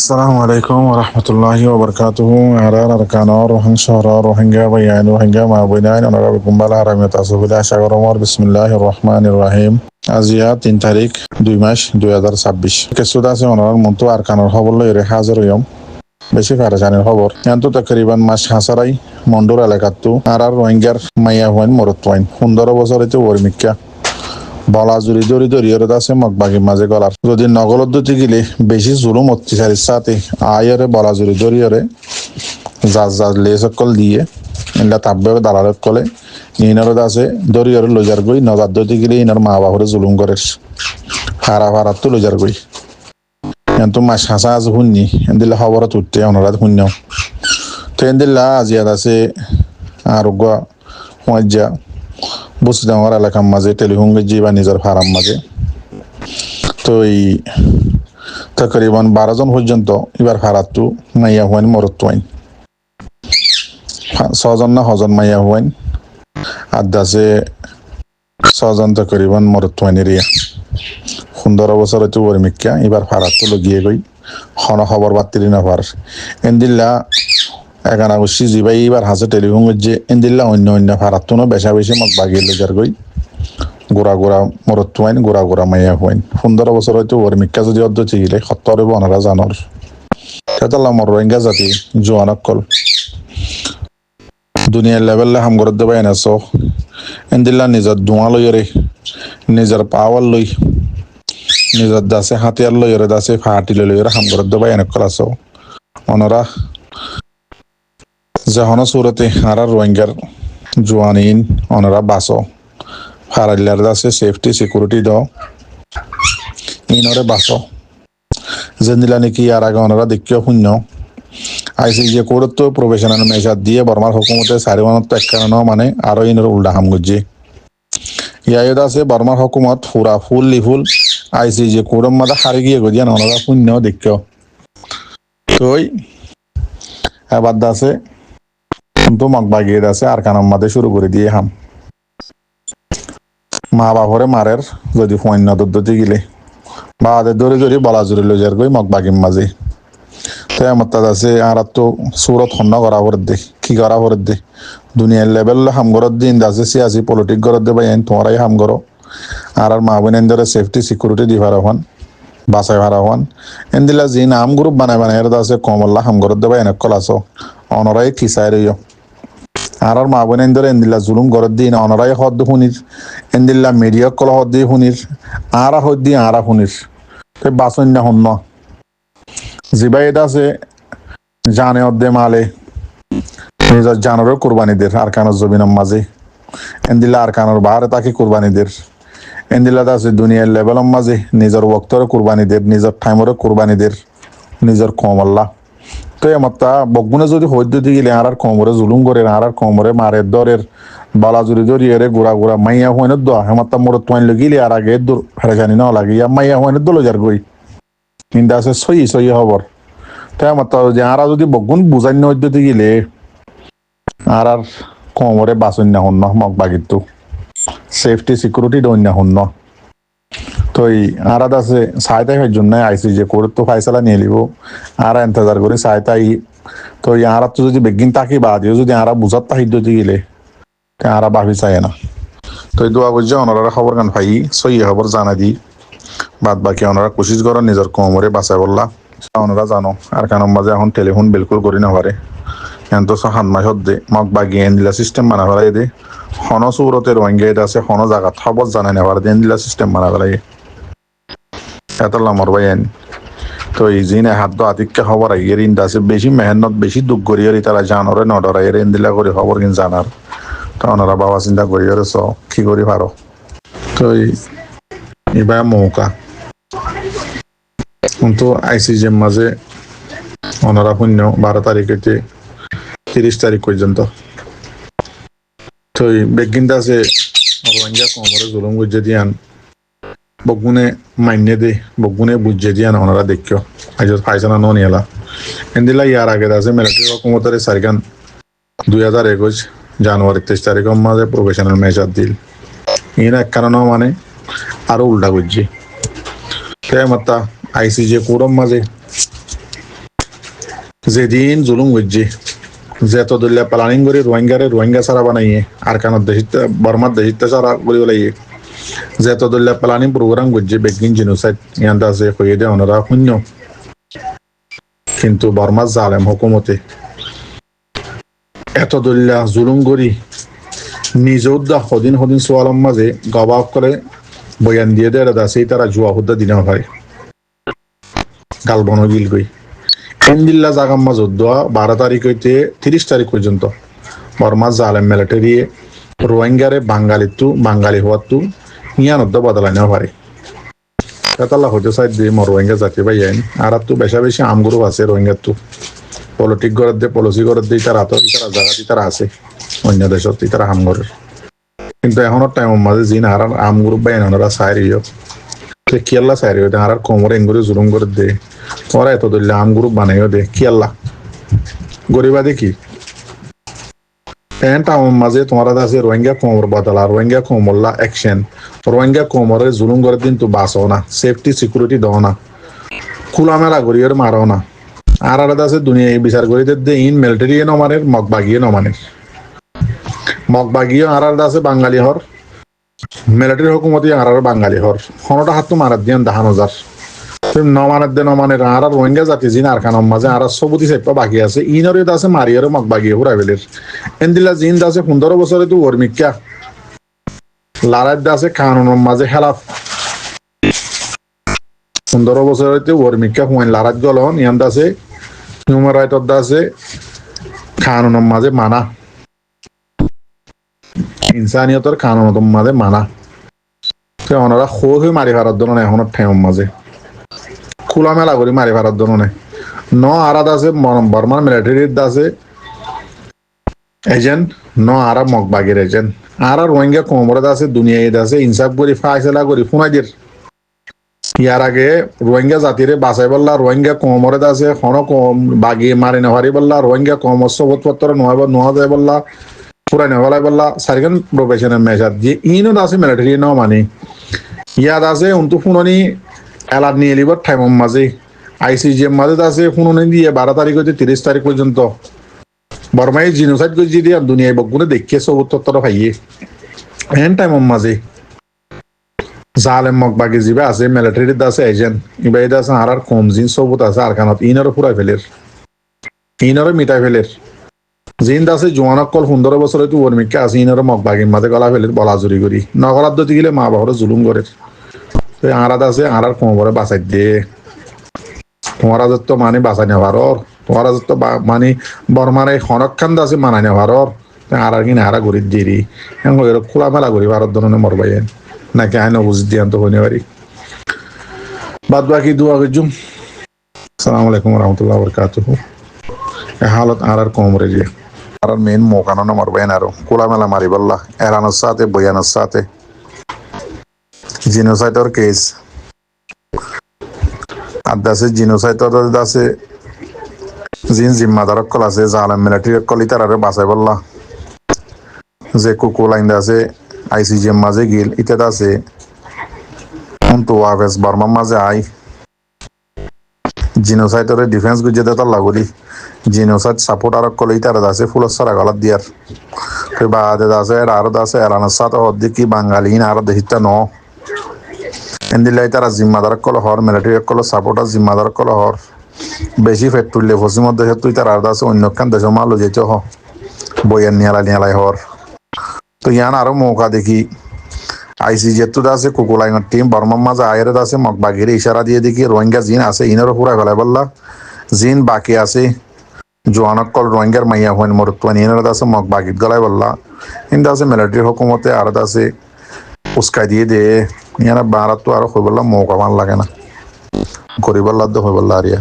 Assalamu alaikum wa rahmatullahi wa barakatuhu. Ara arkana rohan shahra rohingya bayan rohingya mabudain onaga kumbala haramiyat asubila shagoromor bismillahirrahmanirrahim. আজিয়া 3 তারিখ 2 মাস 2026 কেসুদ আছে ওনার মতো আরকানোর খবর লইরে হাজির হইম বেশি ফারাজানের খবর এন্ত তকরিবান মাস হাসারাই মন্ডুর এলাকাতু আর রোহিঙ্গার মাইয়া হইন মরতওয়াইন 15 বছর হইতে ওরমিক্কা বলা জুরি দরি দরিয়র আছে মগবাগি মাঝে গলার যদি নগলত দুটি গিলে বেশি জুলুম অত্যাচারের সাথে আয়রে বলা জুরি দরিয়রে জাজ লেসকল দিয়ে এলা তাব্বে দালালত কলে ইনর আছে দরিয়র লজার গই নজার দুটি গিলে ইনর মা বাপরে জুলুম করে হারা হারা তো লজার গই এন্ত মাস হাসা আজ শুননি এন্দিলা খবর তুলতে ওনারা শুননাও তো এন্দিলা আজিয়াত আছে আরোগ্য মজ্জা বুঝতে আমার এলাকার মাঝে টেলিফোন গেছি বা নিজের ফার্ম মাঝে তো এই তকরিবান 12 জন পর্যন্ত এবার ফারাতু মাইয়া হইন মরতওয়াইন 6 জন না হজন মাইয়া হইন আদাসে 6 জন তকরিবান মরতওয়াইন এরিয়া 15 বছর হইতে ওরমিক্কা এবার ফারাতু লগিয়ে গই খন খবর বাতিরি না পার এন্দিল্লা এখানে অবশ্যই জিবাই এবার হাসে টেলিফোন যে এন্দিল্লা অন্য অন্য ফারাতুনো বেশা বেশি মত বাগিয়ে লজার গই গোড়া গোড়া মরতওয়াইন গোড়া গোড়া মাইয়া হইন 15 বছর হইতে ওরমিক্কা যদি অর্ধ চিগিলে সত্তরে বনারা জানর সেটাল্লা মর রোহিঙ্গা জাতি জোয়ানকল দুনিয়ার লেভেলে হামগরত দেবাই এনেছো এন্দিল্লা নিজের ধোঁয়া লইরে নিজের পাওয়ার লই নিজের দাসে হাতিয়ার লইরে দাসে ফাটি লইরে হামগরত দেবাই এনেকল আছো অনরা যখন সুরতে হারার রোহিঙ্গার জোয়ানিন অনরা বাসো ফারাইলার দাসে সেফটি সিকিউরিটি দাও ইনরে বাসো জেন্দিলা নাকি আর আগে অনরা দেখিও শূন্য আইসিজি কোর্ট তো প্রফেশনাল মেশার দিয়ে বর্মার হুকুমতে সারিমানত ত্যাগ মানে আরো ইনর উল্টা হাম গুজি ইয়ায়দ আছে বর্মার হুকুমত পুরা ফুল লিফুল আইসিজি কোর্টের মাঝে হারি গিয়ে গজিয়ান অনরা শূন্য দেখিও তোই এবার দাসে তো মগবাগিয়ে আছে আর কানার মাঝে শুরু করে দিয়ে হাম মা বাপরে মারের যদি ফৈন্য দদ্দতি গিলে বাদের ধরে ধরে বলা জুড়ে লজার গই মগবাগির মাঝে তো আমার আছে আর তো সুরত হন্য করা করে দে কি করা করে দে দুনিয়ার লেভেল হাম গরত দিন আছে সিয়াসি পলিটিক গরত দে বাইন তোমরাই হাম গরো আর মা বোনের ধরে সেফটি সিকিউরিটি দি ভাড়া হন বাসায় ভাড়া হন এন্দিলা জি নাম গ্রুপ বানায় বানায় এর আছে কমল্লা হাম গরত দে বাইন কল আসো অনরাই কিসাই রইও আর মা বোনের ধরে এন্দিলা জুলুম গরত দিন অনরাই হদ শুনির এন্দিল্লা মিডিয়া কল হদ দিয়ে শুনির আর হদ দিয়ে আর শুনির বাসন না হন জিবাই এটা আছে জানে অর্ধে মালে নিজের জানোরের কোরবানিদের আর কানোর জমিনের মাঝে এন্দিলা আর কানোর বাহারে তাকে কোরবানিদের এন্দিলা আছে দুনিয়ার লেভেলের মাঝে নিজের বক্তরে কোরবানিদের নিজের টাইমরে কোরবানিদের নিজের কমল্লা তো এমতা বগুনে যদি হইতে গেলে আর কমরে জুলুম করে আর কমরে মারের দরের বালা জুরি জড়িয়ে গোড়া গোড়া মাইয়া হইনের দোয়া হেমাত্তা মোর তোয়াইন লগিলে আর আগে দূর ফেরেজানি না লাগে ইয়া মাইয়া হইনের দোলো যার গই কিন্তু আছে সই সই খবর তো এমতা যে আর যদি বগুন বুঝান্য হইতে গেলে আর কমরে বাসন্য হন্য মগ বাগিত সেফটি সিকিউরিটি দন্য হন্য তো আর আছে সাইতাই হওয়ার জন্য আইসি যে কোর্ট তো ফাইসলা নিয়ে লিব আর ইন্তজার করে সাইতাই তো আর তো যদি বেগিন তাকি বাদ যদি আর বুঝাত তাহিদ গেলে আর ভাবি চাই না তো দোয়া করছে ওনারা খবর গান পাই সই খবর জানা দি বাদ বাকি ওনারা কোশিশ করেন নিজের কোমরে বাঁচাই বললা ওনারা জানো আর কারণ মাঝে এখন টেলিফোন বিলকুল করি না পারে এখন তো হাত মাস দে মগ বাগি এন্দিলা সিস্টেম বানা ফেলাই দে হন সুরতের রোহিঙ্গা এটা আছে হন জায়গা খবর জানাই না পারে এন্দিলা সিস্টেম বানা ফেলাই এত লামর ভাই তো এই জিনে হাত তো আতিককে খবর আইয়ের ইন্দা আছে বেশি মেহনত বেশি দুঃখ করিয়ারি তারা জানরে নডরাইয়ের এন্দিলা করে খবর কিন জানার তো ওনারা বাবা চিন্তা করিয়ার চ কি করি পারো তো এবার মৌকা কিন্তু আইসিজির মাঝে ওনারা শূন্য 12 তারিখে 30 তারিখ পর্যন্ত তো বেগিনটা আছে রোহিঙ্গা কমরে জুলুম গুজে দিয়ান বগুনে মাইনে দে বগুনে বুঝে দিয়ান ওনারা দেখিও আজ ফাইসানা ন নিয়েলা এন্দিলা ইয়ার আগে আছে মিলিটারি হকুমতের সারিগান 2021 জানুয়ারি 23 তারিখের মাঝে প্রফেশনাল মেজার দিল ইন এক কারণ মানে আরো উল্টা বুঝছি মাত্তা আইসিজে কোরম মাঝে যেদিন জুলুম হচ্ছে যে তদুল্লা প্লানিং করে রোহিঙ্গা ছাড়া বানাইয়ে আর কানত দেশিতে বর্মার দেশিতে ছাড়া বলি বলাইয়ে যে তদুল্লা প্লানিং প্রোগ্রাম করছে বেগিন জিনোসাইড ইয়ান্তা আছে কইয়ে দে ওনারা শূন্য কিন্তু বর্মার জালেম হুকুমতে এত দল্লা জুলুম করি নিজ উদ্দা সদিন সোয়ালম মাঝে গবাব করে বয়ান দিয়ে দেয় আছে তারা জুয়া হুদ্দা দিনা হয় গালবন গিল গই এন্দিল্লা জাগাম্মা যুদ্ধ 12 তারিখ হইতে 30 তারিখ পর্যন্ত বর্মার জালেম মিলিটারি রোহিঙ্গারে বাঙালি হওয়াতু ইয়ান উদ্দা বদলাই নেওয়া পারে তালা হইতে সাইড দিয়ে রোহিঙ্গা জাতি ভাই আইন আর তো বেশি আমগুরু আছে রোহিঙ্গার তো পলিটিক গড়ে দিয়ে পলিসি গড়ে দিয়ে তারা তো ইতারা জায়গাতে তারা আছে অন্য দেশত ইতারা হামগরের কিন্তু এখনো টাইম মাঝে জিন আর আমগুরু বাই ওনারা সাইরিও কিয়াল্লা সাইরিও দে আর কোমরে এঙ্গুরি জুলুম করে দে ওরা এত দল্লা আমগুরু বানাইও দে কিয়াল্লা গরিবা দেখি এন টাইম মাঝে তোমারা আছে রোহিঙ্গা কোমর বদলা রোহিঙ্গা কোমরলা অ্যাকশন রোহিঙ্গা কোমরে জুলুম করে দিন তো বাঁচো না সেফটি সিকিউরিটি দাও না খোলামেলা গড়িয়ে মারো না আর আলাদা আছে দুনিয়ায় বিচার করি দে ইন মিলিটারি নমানের মগবাগিয়ে নমানের মগবাগিয়ে আর আলাদা আছে বাঙালি হর মিলিটারি হুকুমতি আর বাঙালি হর হনটা হাত তো মারার দিয়ে দাহান হাজার নমানের দে নমানের আর রোহিঙ্গা জাতি জিন আর কানম মাঝে আর সবুতি সেপা বাকি আছে ইনর আছে মারিয়ার মগবাগিয়ে হুরা বেলের এন্দিলা জিন আছে 15 বছরে তো ওরমিকা লারাদ আছে কানুনের মাঝে হেলাফ 15 বছর হইতে ওরমিকা হুয়াইন লারাদ গলন ইয়ান আছে হিউম্যান রাইট আছে কানুনের মাঝে মানা ইনসানিয়তের কানুনের মাঝে মানা ওনারা হয়ে মারি ফেরার জন্য এখনো ঠেম মাঝে খোলামেলা করে মারি ফেরার জন্য ন আরাদ আছে বর্মার মিলিটারির আছে এজেন্ট ন আরা মগবাগের এজেন্ট আর রোহিঙ্গা কোমরে আছে দুনিয়ায় আছে ইনসাফ করি ফাইসলা করি ফুনাইদের ইয়ার আগে রোহিঙ্গা জাতিরে বাঁচাই বললা রোহিঙ্গা কোমরে আছে হন বাগি মারি নেহারি বললা রোহিঙ্গা কোমর সবুতপত্র নোয়া যায় বললা পুরাই নেওয়ালাই বললা সারিখান প্রফেশনাল মেজার যে ইনত আছে মিলিটারি ন মানে ইয়াদ আছে উন্তু ফুননি এলাদ নিয়ে লিবার টাইম মাঝে আইসিজিএম মাঝে আছে ফুননি দিয়ে 12 তারিখ হইতে 30 তারিখ পর্যন্ত বর্মাই জিনোসাইড করে দিয়ে দুনিয়ায় বগুনে দেখিয়ে সবুতপত্র পাইয়ে এন টাইম মাঝে জালেম মগবাগি জিবা আছে মিলিটারির আছে এজেন্ট ইবাইদ আছে আর কম জিন সবুত আছে আর কানত ইনারও পুরাই ফেলের ইনারও মিটাই ফেলের জিন আছে জোয়ানক কল 15 বছর হয়তো ওরমিকা আছে ইনারও মগবাগির মাঝে গলা ফেলের বলা জুরি করি নগরাত দতি গেলে মা বাবারও জুলুম করে আরাদ আছে আর কোমরে বাঁচাই দিয়ে তোমার আজত তো মানে বাঁচাই নেওয়ার তোমার আজত তো মানে বর্মার এই খনক্ষান আছে মানাই নেওয়ার আর কিনা হারা গরিব দিরি খোলামেলা করি ভারত ধরনের মরবাই নাকি আইন বুঝ দিয়ে তো হইতে পারি বাদ বাকি দোয়া করছুম আসসালামু আলাইকুম রহমতুল্লাহ বরকাতুহ হালত আর কোমরে যে আর মেন মোকানো না মরবাই না আরো খোলামেলা মারি বললা এরানোর সাথে বয়ানোর সাথে জিনোসাইডর কেস আর দাসে জিনোসাইডর দাসে জিন জিম্মাদারক কল আছে জালেম মিলিটারি কলি তারারে বাঁচাই বললা যে কুকু লাইন আছে আইসিজিএম মাঝে গিল ইত্যাদি আছে তো ওয়াফেস বর্মার মাঝে আই জিনোসাইডরে ডিফেন্স গুজে দেতার লাগলি জিনোসাইড সাপোর্ট আর কলি তারা আছে ফুলস সারা গলাত দিয়ার বাদে আছে আর আছে এলানোর সাথে অর্ধেকি বাঙালি আর দেশিটা ন এন্দিলাই তারা জিম্মাদার কল হর মিলিটারি কল সাপোর্টার জিম্মাদার কল হর বেশি ফেট তুললে পশ্চিম দেশে তুই তার আর আছে অন্যখান দেশ মালো যেতে হ বইয়ের নিয়ালাই হর তো ইয়ান আরো মৌকা দেখি আইসিজে তো আছে কুকুলাইনের টিম বর্মার মাঝে আয়ের আছে মগবাগির ইশারা দিয়ে দেখি রোহিঙ্গা জিন আছে ইনেরও পুরা ফেলাই বললা জিন বাকি আছে জোয়ানক কল রোহিঙ্গার মাইয়া হইন মরুত্বান ইনের আছে মগবাগিত গলাই বললা কিন্তু আছে মিলিটারি হুকুমতে আর আছে উস্কাই দিয়ে দে ইয়ানা ভারত তো আরো হয়ে বললাম মৌকা মান লাগে না গরিব আল্লাহ হয়ে বললা আরিয়া